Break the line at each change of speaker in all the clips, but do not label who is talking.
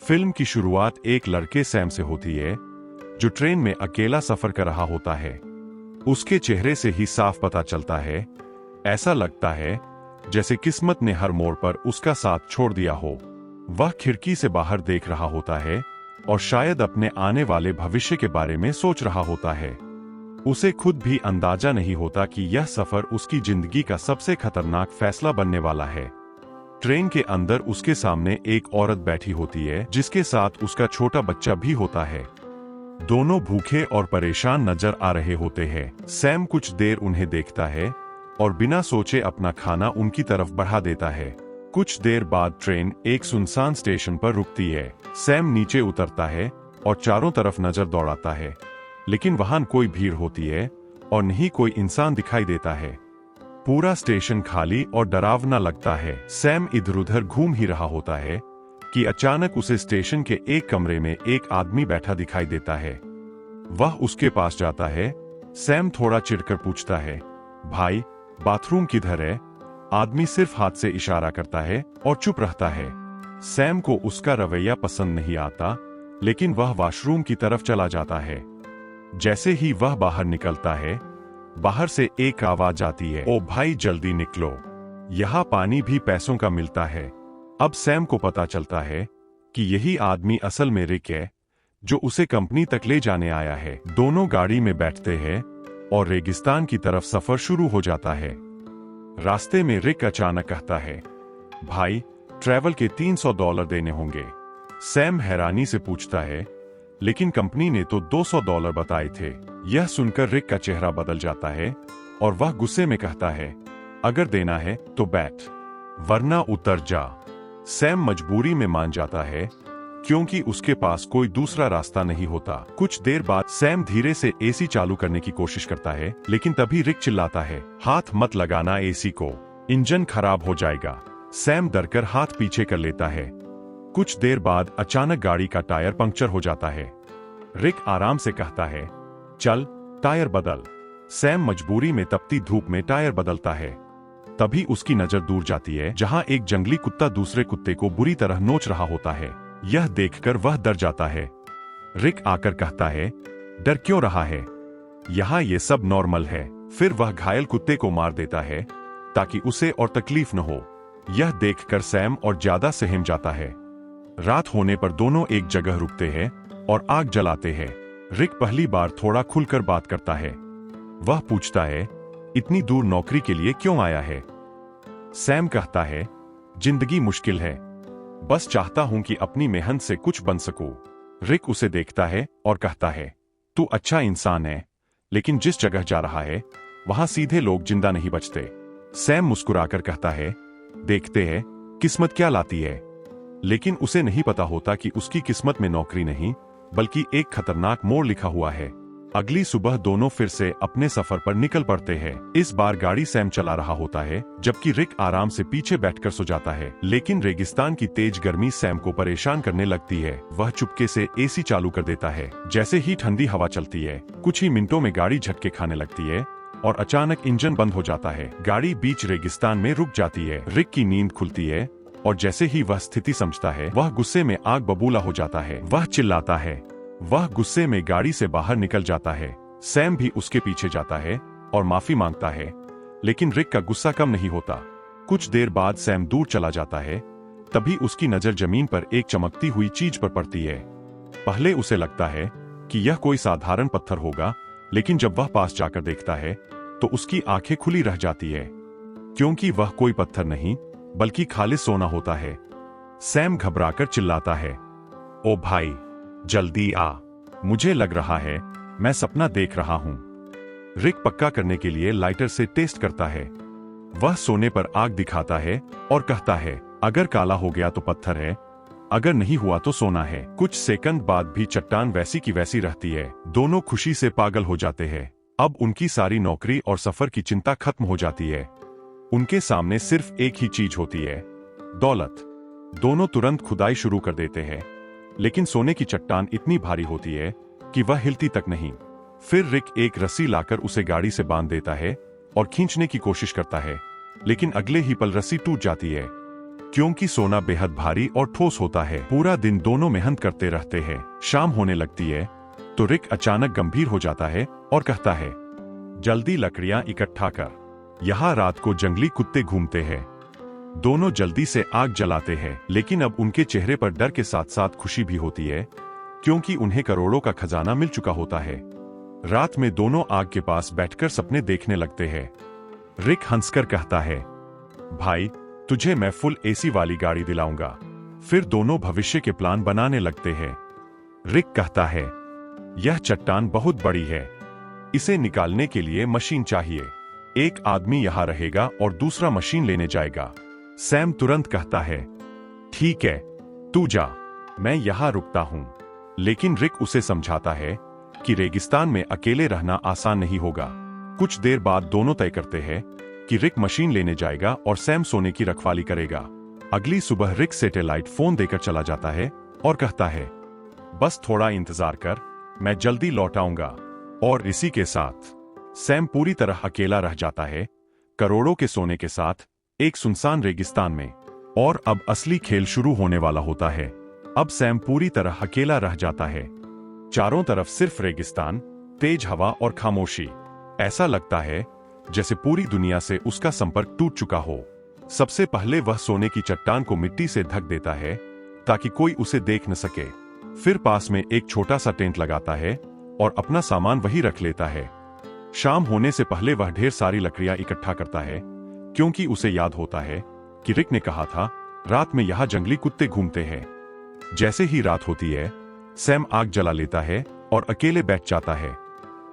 Film की शुरुआत एक लड़के सैम से होती है जो ट्रेन में अकेला सफर कर रहा होता है। उसके चेहरे से ही साफ पता चलता है, ऐसा लगता है जैसे किस्मत ने हर मोड़ पर उसका साथ छोड़ दिया हो। वह खिड़की से बाहर देख रहा होता है और शायद अपने आने वाले भविष्य के बारे में सोच रहा होता है। उसे खुद भी अंदाजा नहीं होता कि यह सफर उसकी जिंदगी का सबसे खतरनाक फैसला बनने वाला है। ट्रेन के अंदर उसके सामने एक औरत बैठी होती है जिसके साथ उसका छोटा बच्चा भी होता है। दोनों भूखे और परेशान नजर आ रहे होते हैं। सैम कुछ देर उन्हें देखता है और बिना सोचे अपना खाना उनकी तरफ बढ़ा देता है। कुछ देर बाद ट्रेन एक सुनसान स्टेशन पर रुकती है। सैम नीचे उतरता है और चारों तरफ नजर दौड़ाता है, लेकिन वहां कोई भीड़ होती है और नहीं कोई इंसान दिखाई देता है। पूरा स्टेशन खाली और डरावना लगता है। सैम इधर उधर घूम ही रहा होता है कि अचानक उसे स्टेशन के एक कमरे में एक आदमी बैठा दिखाई देता है। वह उसके पास जाता है। सैम थोड़ा चिढ़कर पूछता है, भाई बाथरूम किधर है? आदमी सिर्फ हाथ से इशारा करता है और चुप रहता है। सैम को उसका रवैया पसंद नहीं आता, लेकिन वह वॉशरूम की तरफ चला जाता है। जैसे ही वह बाहर निकलता है, बाहर से एक आवाज आती है, ओ भाई जल्दी निकलो, यहाँ पानी भी पैसों का मिलता है। अब सैम को पता चलता है कि यही आदमी असल में रिक है, जो उसे कंपनी तक ले जाने आया है। दोनों गाड़ी में बैठते हैं और रेगिस्तान की तरफ सफर शुरू हो जाता है। रास्ते में रिक अचानक कहता है, भाई ट्रैवल के $300 देने होंगे। सैम हैरानी से पूछता है, लेकिन कंपनी ने तो $200 बताए थे। यह सुनकर रिक का चेहरा बदल जाता है और वह गुस्से में कहता है, अगर देना है तो बैठ, वरना उतर जा। सैम मजबूरी में मान जाता है क्योंकि उसके पास कोई दूसरा रास्ता नहीं होता। कुछ देर बाद सैम धीरे से एसी चालू करने की कोशिश करता है, लेकिन तभी रिक चिल्लाता है, हाथ मत लगाना एसी को, इंजन खराब हो जाएगा। सैम डरकर हाथ पीछे कर लेता है। कुछ देर बाद अचानक गाड़ी का टायर पंक्चर हो जाता है। रिक आराम से कहता है, चल टायर बदल। सैम मजबूरी में तपती धूप में टायर बदलता है। तभी उसकी नजर दूर जाती है, जहां एक जंगली कुत्ता दूसरे कुत्ते को बुरी तरह नोच रहा होता है। यह देखकर वह डर जाता है। रिक आकर कहता है, डर क्यों रहा है? यहाँ ये सब नॉर्मल है। फिर वह घायल कुत्ते को मार देता है ताकि उसे और तकलीफ न हो। यह देखकर सैम और ज्यादा सहम जाता है। रात होने पर दोनों एक जगह रुकते हैं और आग जलाते हैं। रिक पहली बार थोड़ा खुलकर बात करता है। वह पूछता है, इतनी दूर नौकरी के लिए क्यों आया है? सैम कहता है, जिंदगी मुश्किल है, बस चाहता हूं कि अपनी मेहनत से कुछ बन सकूं। रिक उसे देखता है और कहता है, तू अच्छा इंसान है, लेकिन जिस जगह जा रहा है वहां सीधे लोग जिंदा नहीं बचते। सैम मुस्कुराकर कहता है, देखते हैं किस्मत क्या लाती है। लेकिन उसे नहीं पता होता कि उसकी किस्मत में नौकरी नहीं, बल्कि एक खतरनाक मोड़ लिखा हुआ है। अगली सुबह दोनों फिर से अपने सफर पर निकल पड़ते हैं। इस बार गाड़ी सैम चला रहा होता है, जबकि रिक आराम से पीछे बैठकर सो जाता है। लेकिन रेगिस्तान की तेज गर्मी सैम को परेशान करने लगती है। वह चुपके से एसी चालू कर देता है। जैसे ही ठंडी हवा चलती है, कुछ ही मिनटों में गाड़ी झटके खाने लगती है और अचानक इंजन बंद हो जाता है। गाड़ी बीच रेगिस्तान में रुक जाती है। रिक की नींद खुलती है और जैसे ही वह स्थिति समझता है, वह गुस्से में आग बबूला हो जाता है। वह चिल्लाता है। वह गुस्से में गाड़ी से बाहर निकल जाता है। सैम भी उसके पीछे जाता है और माफी मांगता है, लेकिन रिक का गुस्सा कम नहीं होता। कुछ देर बाद सैम दूर चला जाता है। तभी उसकी नजर जमीन पर एक चमकती हुई चीज पर पड़ती है। पहले उसे लगता है कि यह कोई साधारण पत्थर होगा, लेकिन जब वह पास जाकर देखता है तो उसकी आंखें खुली रह जाती है, क्योंकि वह कोई पत्थर नहीं बल्कि खालिस सोना होता है। सैम घबराकर चिल्लाता है, ओ भाई जल्दी आ, मुझे लग रहा है मैं सपना देख रहा हूं। रिक पक्का करने के लिए लाइटर से टेस्ट करता है। वह सोने पर आग दिखाता है और कहता है, अगर काला हो गया तो पत्थर है, अगर नहीं हुआ तो सोना है। कुछ सेकंड बाद भी चट्टान वैसी की वैसी रहती है। दोनों खुशी से पागल हो जाते हैं। अब उनकी सारी नौकरी और सफर की चिंता खत्म हो जाती है। उनके सामने सिर्फ एक ही चीज होती है, दौलत। दोनों तुरंत खुदाई शुरू कर देते हैं, लेकिन सोने की चट्टान इतनी भारी होती है कि वह हिलती तक नहीं। फिर रिक एक रस्सी लाकर उसे गाड़ी से बांध देता है और खींचने की कोशिश करता है, लेकिन अगले ही पल रस्सी टूट जाती है। क्योंकि सोना बेहद भारी और ठोस होता है। पूरा दिन दोनों मेहनत करते रहते हैं। शाम होने लगती है तो रिक अचानक गंभीर हो जाता है और कहता है, जल्दी लकड़ियां इकट्ठा कर, यहाँ रात को जंगली कुत्ते घूमते हैं। दोनों जल्दी से आग जलाते हैं, लेकिन अब उनके चेहरे पर डर के साथ साथ खुशी भी होती है, क्योंकि उन्हें करोड़ों का खजाना मिल चुका होता है। रात में दोनों आग के पास बैठकर सपने देखने लगते हैं। रिक हंसकर कहता है, भाई तुझे मैं फुल एसी वाली गाड़ी दिलाऊंगा। फिर दोनों भविष्य के प्लान बनाने लगते हैं। रिक कहता है, यह चट्टान बहुत बड़ी है, इसे निकालने के लिए मशीन चाहिए। एक आदमी यहां रहेगा और दूसरा मशीन लेने जाएगा। सैम तुरंत कहता है, ठीक है, तू जा, मैं यहां रुकता हूं। लेकिन रिक उसे समझाता है कि रेगिस्तान में अकेले रहना आसान नहीं होगा। कुछ देर बाद दोनों तय करते हैं कि रिक मशीन लेने जाएगा और सैम सोने की रखवाली करेगा। अगली सुबह रिक सैटेलाइट फोन देकर चला जाता है और कहता है, बस थोड़ा इंतजार कर, मैं जल्दी लौट आऊंगा। और इसी के साथ सैम पूरी तरह अकेला रह जाता है, करोड़ों के सोने के साथ एक सुनसान रेगिस्तान में। और अब असली खेल शुरू होने वाला होता है। अब सैम पूरी तरह अकेला रह जाता है। चारों तरफ सिर्फ रेगिस्तान, तेज हवा और खामोशी। ऐसा लगता है जैसे पूरी दुनिया से उसका संपर्क टूट चुका हो। सबसे पहले वह सोने की चट्टान को मिट्टी से ढक देता है ताकि कोई उसे देख न सके। फिर पास में एक छोटा सा टेंट लगाता है और अपना सामान वही रख लेता है। शाम होने से पहले वह ढेर सारी लकड़ियां इकट्ठा करता है, क्योंकि उसे याद होता है कि रिक ने कहा था रात में यहां जंगली कुत्ते घूमते हैं। जैसे ही रात होती है, सैम आग जला लेता है और अकेले बैठ जाता है।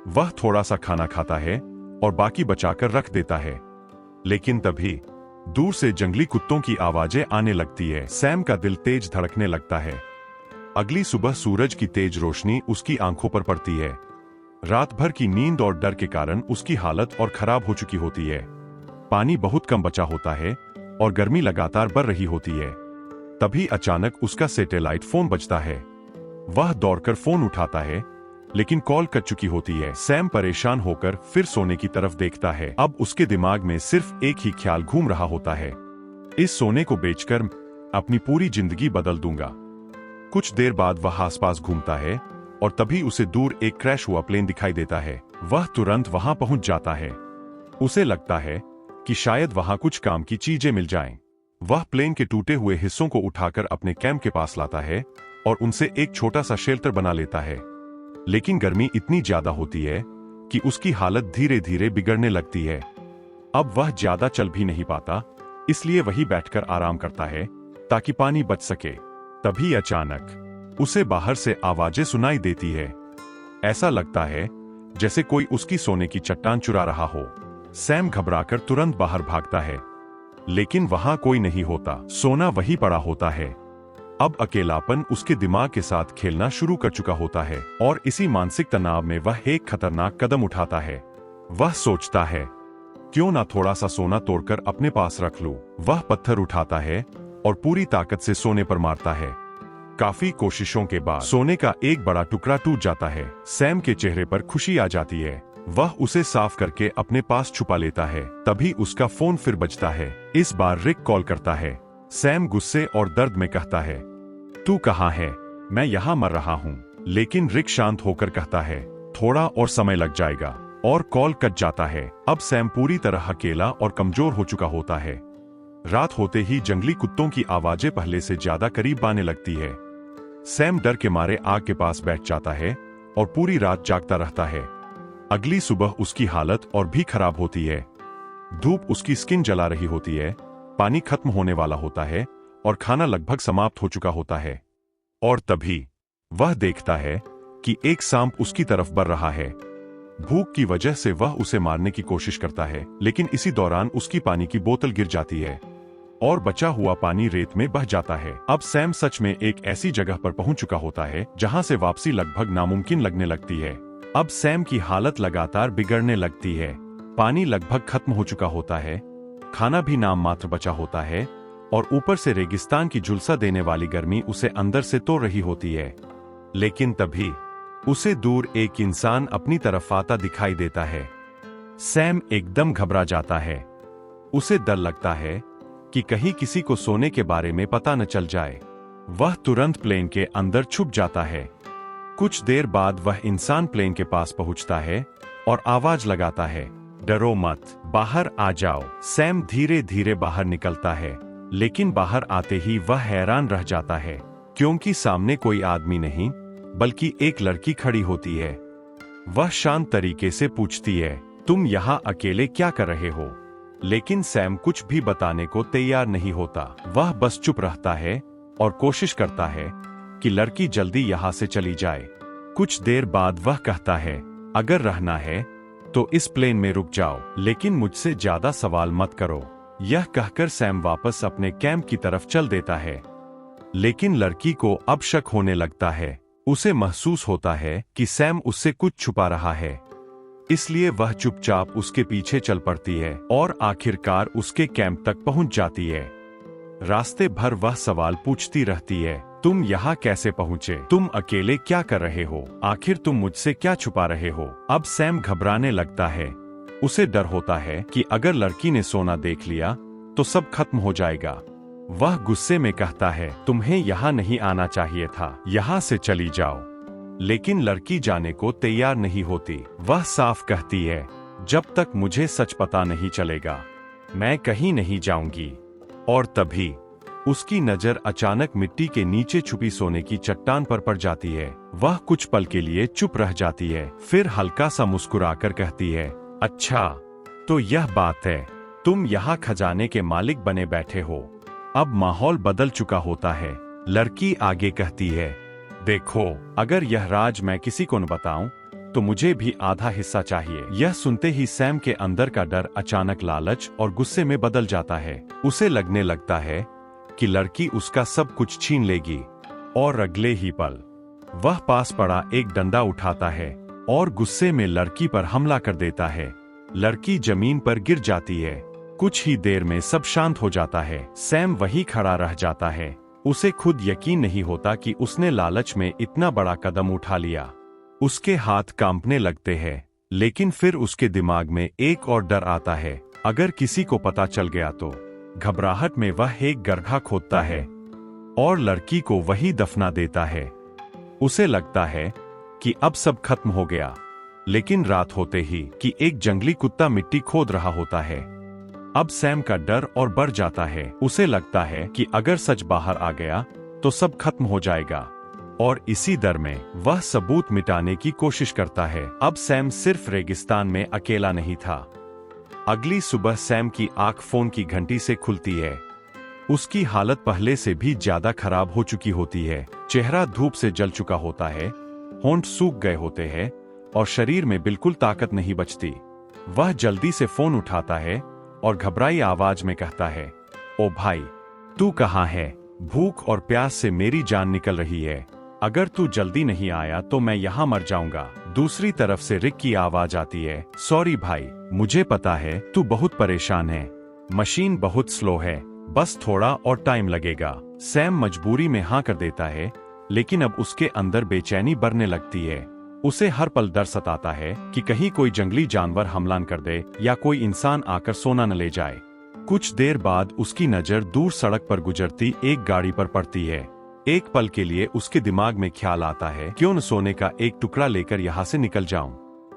वह थोड़ा सा खाना खाता है और बाकी बचाकर रख देता है। लेकिन तभी दूर से जंगली कुत्तों की आवाजें आने लगती है। सैम का दिल तेज धड़कने लगता है। अगली सुबह सूरज की तेज रोशनी उसकी आंखों पर पड़ती है। रात भर की नींद और डर के कारण उसकी हालत और खराब हो चुकी होती है। पानी बहुत कम बचा होता है और गर्मी लगातार बढ़ रही होती है। तभी अचानक उसका सैटेलाइट फोन बजता है। वह दौड़कर फोन उठाता है, लेकिन कॉल कट चुकी होती है। सैम परेशान होकर फिर सोने की तरफ देखता है। अब उसके दिमाग में सिर्फ एक ही ख्याल घूम रहा होता है, इस सोने को बेचकर अपनी पूरी जिंदगी बदल दूंगा। कुछ देर बाद वह आसपास घूमता है और तभी उसे दूर एक क्रैश हुआ प्लेन दिखाई देता है। वह तुरंत वहां पहुंच जाता है। उसे लगता है कि शायद वहां कुछ काम की चीजें मिल जाएं। वह प्लेन के टूटे हुए हिस्सों को उठाकर अपने कैंप के पास लाता है और उनसे एक छोटा सा शेल्टर बना लेता है। लेकिन गर्मी इतनी ज्यादा होती है कि उसकी हालत धीरे धीरे बिगड़ने लगती है। अब वह ज्यादा चल भी नहीं पाता, इसलिए वही बैठकर आराम करता है ताकि पानी बच सके। तभी अचानक उसे बाहर से आवाजें सुनाई देती है। ऐसा लगता है जैसे कोई उसकी सोने की चट्टान चुरा रहा हो। सैम घबराकर तुरंत बाहर भागता है, लेकिन वहां कोई नहीं होता। सोना वही पड़ा होता है। अब अकेलापन उसके दिमाग के साथ खेलना शुरू कर चुका होता है और इसी मानसिक तनाव में वह एक खतरनाक कदम उठाता है। वह सोचता है, क्यों ना थोड़ा सा सोना तोड़कर अपने पास रख लूं। वह पत्थर उठाता है और पूरी ताकत से सोने पर मारता है। काफी कोशिशों के बाद सोने का एक बड़ा टुकड़ा टूट जाता है। सैम के चेहरे पर खुशी आ जाती है। वह उसे साफ करके अपने पास छुपा लेता है। तभी उसका फोन फिर बजता है। इस बार रिक कॉल करता है। सैम गुस्से और दर्द में कहता है, तू कहाँ है? मैं यहाँ मर रहा हूँ। लेकिन रिक शांत होकर कहता है, थोड़ा और समय लग जाएगा। और कॉल कट जाता है। अब सैम पूरी तरह अकेला और कमजोर हो चुका होता है। रात होते ही जंगली कुत्तों की आवाजें पहले से ज्यादा करीब आने लगती है। सैम डर के मारे आग के पास बैठ जाता है और पूरी रात जागता रहता है। अगली सुबह उसकी हालत और भी खराब होती है। धूप उसकी स्किन जला रही होती है, पानी खत्म होने वाला होता है और खाना लगभग समाप्त हो चुका होता है। और तभी वह देखता है कि एक सांप उसकी तरफ बढ़ रहा है। भूख की वजह से वह उसे मारने की कोशिश करता है, लेकिन इसी दौरान उसकी पानी की बोतल गिर जाती है और बचा हुआ पानी रेत में बह जाता है। अब सैम सच में एक ऐसी जगह पर पहुंच चुका होता है जहां से वापसी लगभग नामुमकिन लगने लगती है। अब सैम की हालत लगातार बिगड़ने लगती है। पानी लगभग खत्म हो चुका होता है, खाना भी नाम मात्र बचा होता है और ऊपर से रेगिस्तान की झुलसा देने वाली गर्मी उसे अंदर से तोड़ रही होती है। लेकिन तभी उसे दूर एक इंसान अपनी तरफ आता दिखाई देता है। सैम एकदम घबरा जाता है। उसे डर लगता है कि कहीं किसी को सोने के बारे में पता न चल जाए। वह तुरंत प्लेन के अंदर छुप जाता है। कुछ देर बाद वह इंसान प्लेन के पास पहुंचता है और आवाज लगाता है, डरो मत, बाहर आ जाओ। सैम धीरे धीरे बाहर निकलता है, लेकिन बाहर आते ही वह हैरान रह जाता है, क्योंकि सामने कोई आदमी नहीं बल्कि एक लड़की खड़ी होती है। वह शांत तरीके से पूछती है, तुम यहाँ अकेले क्या कर रहे हो? लेकिन सैम कुछ भी बताने को तैयार नहीं होता। वह बस चुप रहता है और कोशिश करता है कि लड़की जल्दी यहाँ से चली जाए। कुछ देर बाद वह कहता है, अगर रहना है तो इस प्लेन में रुक जाओ, लेकिन मुझसे ज्यादा सवाल मत करो। यह कहकर सैम वापस अपने कैंप की तरफ चल देता है। लेकिन लड़की को अब शक होने लगता है। उसे महसूस होता है कि सैम उससे कुछ छुपा रहा है, इसलिए वह चुपचाप उसके पीछे चल पड़ती है और आखिरकार उसके कैंप तक पहुंच जाती है। रास्ते भर वह सवाल पूछती रहती है, तुम यहाँ कैसे पहुँचे? तुम अकेले क्या कर रहे हो? आखिर तुम मुझसे क्या छुपा रहे हो? अब सैम घबराने लगता है। उसे डर होता है कि अगर लड़की ने सोना देख लिया तो सब खत्म हो जाएगा। वह गुस्से में कहता है, तुम्हें यहाँ नहीं आना चाहिए था, यहाँ से चली जाओ। लेकिन लड़की जाने को तैयार नहीं होती। वह साफ कहती है, जब तक मुझे सच पता नहीं चलेगा मैं कहीं नहीं जाऊंगी। और तभी उसकी नजर अचानक मिट्टी के नीचे छुपी सोने की चट्टान पर पड़ जाती है। वह कुछ पल के लिए चुप रह जाती है, फिर हल्का सा मुस्कुराकर कहती है, अच्छा तो यह बात है, तुम यहाँ खजाने के मालिक बने बैठे हो। अब माहौल बदल चुका होता है। लड़की आगे कहती है, देखो, अगर यह राज मैं किसी को न बताऊं तो मुझे भी आधा हिस्सा चाहिए। यह सुनते ही सैम के अंदर का डर अचानक लालच और गुस्से में बदल जाता है। उसे लगने लगता है कि लड़की उसका सब कुछ छीन लेगी। और अगले ही पल वह पास पड़ा एक डंडा उठाता है और गुस्से में लड़की पर हमला कर देता है। लड़की जमीन पर गिर जाती है। कुछ ही देर में सब शांत हो जाता है। सैम वहीं खड़ा रह जाता है। उसे खुद यकीन नहीं होता कि उसने लालच में इतना बड़ा कदम उठा लिया। उसके हाथ कांपने लगते हैं, लेकिन फिर उसके दिमाग में एक और डर आता है, अगर किसी को पता चल गया तो। घबराहट में वह एक गड्ढा खोदता है और लड़की को वहीं दफना देता है। उसे लगता है कि अब सब खत्म हो गया, लेकिन रात होते ही कि एक जंगली कुत्ता मिट्टी खोद रहा होता है। अब सैम का डर और बढ़ जाता है। उसे लगता है कि अगर सच बाहर आ गया तो सब खत्म हो जाएगा, और इसी डर में वह सबूत मिटाने की कोशिश करता है। अब सैम सिर्फ रेगिस्तान में अकेला नहीं था। अगली सुबह सैम की आंख फोन की घंटी से खुलती है। उसकी हालत पहले से भी ज्यादा खराब हो चुकी होती है। चेहरा धूप से जल चुका होता है, होंठ सूख गए होते हैं और शरीर में बिल्कुल ताकत नहीं बचती। वह जल्दी से फोन उठाता है और घबराई आवाज में कहता है, ओ भाई, तू कहाँ है? भूख और प्यास से मेरी जान निकल रही है। अगर तू जल्दी नहीं आया तो मैं यहाँ मर जाऊंगा। दूसरी तरफ से रिक की आवाज आती है, सॉरी भाई, मुझे पता है तू बहुत परेशान है। मशीन बहुत स्लो है, बस थोड़ा और टाइम लगेगा। सैम मजबूरी में हाँ कर देता है, लेकिन अब उसके अंदर बेचैनी बढ़ने लगती है। उसे हर पल डर सताता है कि कहीं कोई जंगली जानवर हमला न कर दे या कोई इंसान आकर सोना न ले जाए। कुछ देर बाद उसकी नजर दूर सड़क पर गुजरती एक गाड़ी पर पड़ती है। एक पल के लिए उसके दिमाग में ख्याल आता है, क्यों न सोने का एक टुकड़ा लेकर यहाँ से निकल जाऊं।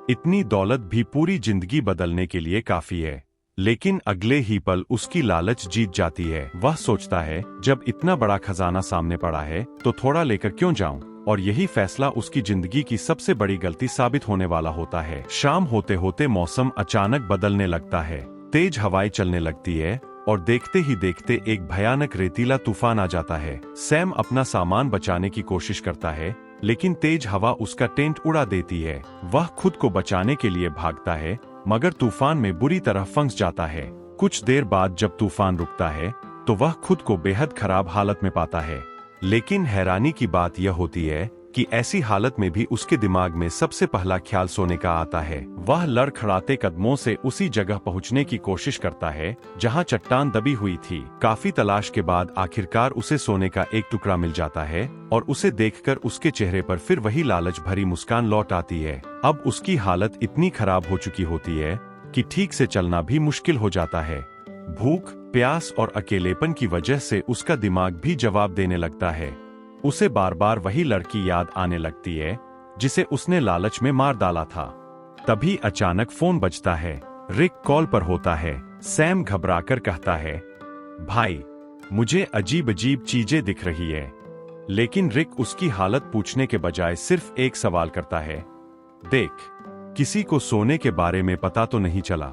इतनी दौलत भी पूरी जिंदगी बदलने के लिए काफी है। लेकिन अगले ही पल उसकी लालच जीत जाती है। वह सोचता है, जब इतना बड़ा खजाना सामने पड़ा है तो थोड़ा लेकर क्यों जाऊं। और यही फैसला उसकी जिंदगी की सबसे बड़ी गलती साबित होने वाला होता है। शाम होते होते मौसम अचानक बदलने लगता है। तेज हवाएं चलने लगती है और देखते ही देखते एक भयानक रेतीला तूफान आ जाता है। सैम अपना सामान बचाने की कोशिश करता है, लेकिन तेज हवा उसका टेंट उड़ा देती है। वह खुद को बचाने के लिए भागता है, मगर तूफान में बुरी तरह फंस जाता है। कुछ देर बाद जब तूफान रुकता है तो वह खुद को बेहद खराब हालत में पाता है। लेकिन हैरानी की बात यह होती है कि ऐसी हालत में भी उसके दिमाग में सबसे पहला ख्याल सोने का आता है। वह लड़खड़ाते कदमों से उसी जगह पहुंचने की कोशिश करता है जहां चट्टान दबी हुई थी। काफी तलाश के बाद आखिरकार उसे सोने का एक टुकड़ा मिल जाता है और उसे देखकर उसके चेहरे पर फिर वही लालच भरी मुस्कान लौट आती है। अब उसकी हालत इतनी खराब हो चुकी होती है कि ठीक से चलना भी मुश्किल हो जाता है। भूख, प्यास और अकेलेपन की वजह से उसका दिमाग भी जवाब देने लगता है। उसे बार बार वही लड़की याद आने लगती है जिसे उसने लालच में मार डाला था। तभी अचानक फोन बजता है। रिक कॉल पर होता है। सैम घबराकर कहता है, भाई, मुझे अजीब अजीब चीजें दिख रही है। लेकिन रिक उसकी हालत पूछने के बजाय सिर्फ एक सवाल करता है, देख, किसी को सोने के बारे में पता तो नहीं चला।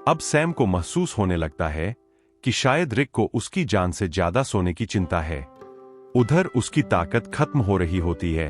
अब सैम को महसूस होने लगता है कि शायद रिक को उसकी जान से ज्यादा सोने की चिंता है। उधर उसकी ताकत खत्म हो रही होती है,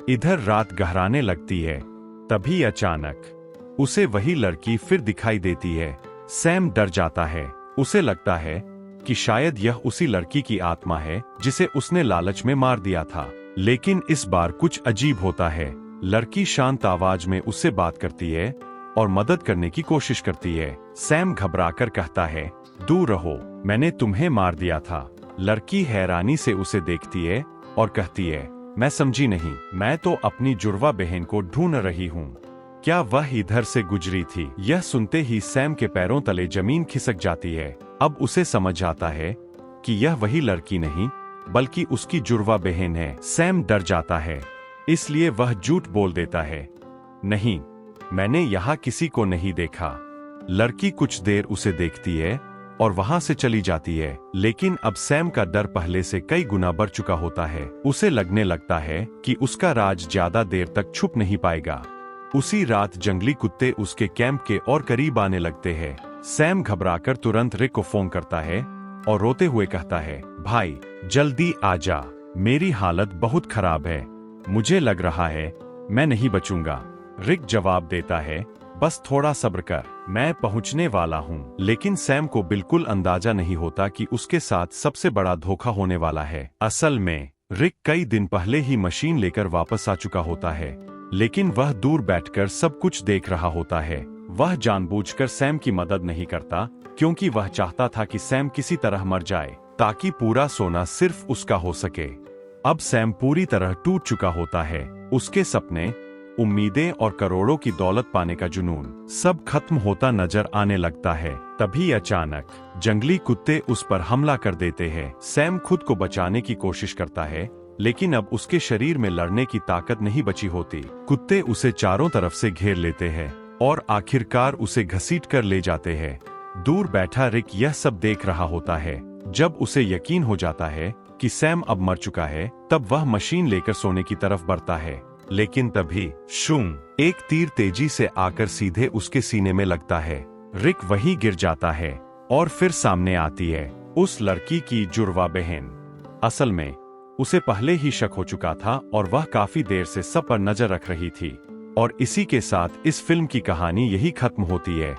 इधर रात गहराने लगती है। तभी अचानक उसे वही लड़की फिर दिखाई देती है। सैम डर जाता है। उसे लगता है कि शायद यह उसी लड़की की आत्मा है जिसे उसने लालच में मार दिया था। लेकिन इस बार कुछ अजीब होता है। लड़की शांत आवाज में उससे बात करती है और मदद करने की कोशिश करती है। सैम घबराकर कहता है, दूर रहो, मैंने तुम्हें मार दिया था। लड़की हैरानी से उसे देखती है और कहती है, मैं समझी नहीं, मैं तो अपनी जुड़वा बहन को ढूंढ रही हूँ। क्या वह इधर से गुजरी थी? यह सुनते ही सैम के पैरों तले जमीन खिसक जाती है। अब उसे समझ आता है कि यह वही लड़की नहीं बल्कि उसकी जुड़वा बहन है। सैम डर जाता है, इसलिए वह झूठ बोल देता है, नहीं, मैंने यहाँ किसी को नहीं देखा। लड़की कुछ देर उसे देखती है और वहां से चली जाती है। लेकिन अब सैम का डर पहले से कई गुना बढ़ चुका होता है। उसे लगने लगता है कि उसका राज ज्यादा देर तक छुप नहीं पाएगा। उसी रात जंगली कुत्ते उसके कैंप के और करीब आने लगते हैं। सैम घबराकर तुरंत रिक को फोन करता है और रोते हुए कहता है, भाई, जल्दी आजा, मेरी हालत बहुत खराब है, मुझे लग रहा है मैं नहीं बचूंगा। रिक जवाब देता है, बस थोड़ा सब्र कर, मैं पहुंचने वाला हूँ। लेकिन सैम को बिल्कुल अंदाजा नहीं होता कि उसके साथ सबसे बड़ा धोखा होने वाला है। असल में रिक कई दिन पहले ही मशीन लेकर वापस आ चुका होता है, लेकिन वह दूर बैठकर सब कुछ देख रहा होता है। वह जानबूझकर सैम की मदद नहीं करता क्योंकि वह चाहता था कि सैम किसी तरह मर जाए ताकि पूरा सोना सिर्फ उसका हो सके। अब सैम पूरी तरह टूट चुका होता है। उसके सपने, उम्मीदें और करोड़ों की दौलत पाने का जुनून सब खत्म होता नजर आने लगता है। तभी अचानक जंगली कुत्ते उस पर हमला कर देते हैं। सैम खुद को बचाने की कोशिश करता है, लेकिन अब उसके शरीर में लड़ने की ताकत नहीं बची होती। कुत्ते उसे चारों तरफ से घेर लेते हैं और आखिरकार उसे घसीट कर ले जाते हैं। दूर बैठा रिक यह सब देख रहा होता है। जब उसे यकीन हो जाता है कि सैम अब मर चुका है, तब वह मशीन लेकर सोने की तरफ बढ़ता है। लेकिन तभी शूं, एक तीर तेजी से आकर सीधे उसके सीने में लगता है। रिक वहीं गिर जाता है और फिर सामने आती है उस लड़की की जुड़वा बहन। असल में उसे पहले ही शक हो चुका था और वह काफी देर से सब पर नजर रख रही थी। और इसी के साथ इस फिल्म की कहानी यही खत्म होती है।